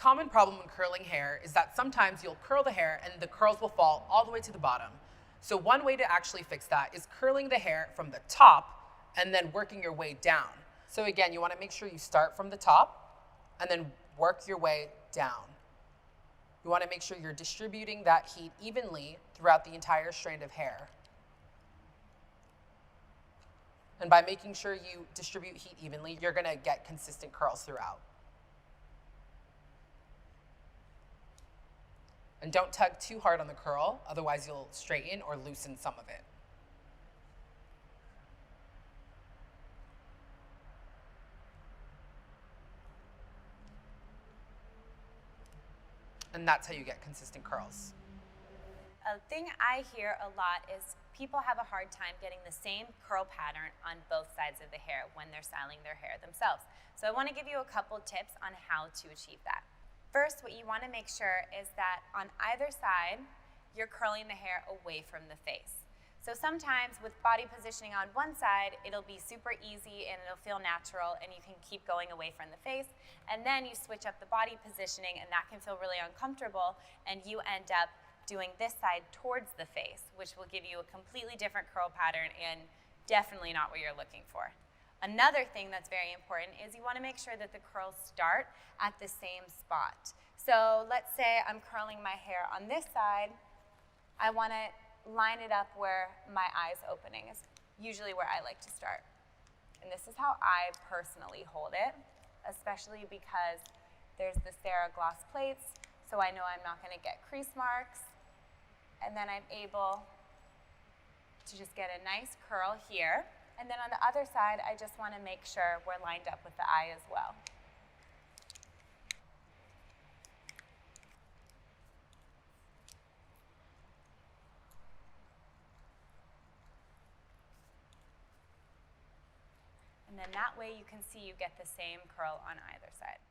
common problem when curling hair is that sometimes you'll curl the hair and the curls will fall all the way to the bottom. So one way to actually fix that is curling the hair from the top and then working your way down. So again, you want to make sure you start from the top and then work your way down. You want to make sure you're distributing that heat evenly throughout the entire strand of hair. And by making sure you distribute heat evenly, you're going to get consistent curls throughout. And don't tug too hard on the curl, otherwise you'll straighten or loosen some of it. And that's how you get consistent curls. A thing I hear a lot is people have a hard time getting the same curl pattern on both sides of the hair when they're styling their hair themselves. So I want to give you a couple tips on how to achieve that. First, what you want to make sure is that on either side, you're curling the hair away from the face. So sometimes with body positioning on one side, it'll be super easy and it'll feel natural and you can keep going away from the face. And then you switch up the body positioning and that can feel really uncomfortable and you end up doing this side towards the face, which will give you a completely different curl pattern and definitely not what you're looking for. Another thing that's very important is you want to make sure that the curls start at the same spot. So let's say I'm curling my hair on this side. I want to line it up where my eye's opening is usually where I like to start. And this is how I personally hold it, especially because there's the Sarah gloss plates, so I know I'm not going to get crease marks. And then I'm able to just get a nice curl here. And then on the other side, I just want to make sure we're lined up with the eye as well. And then that way you can see you get the same curl on either side.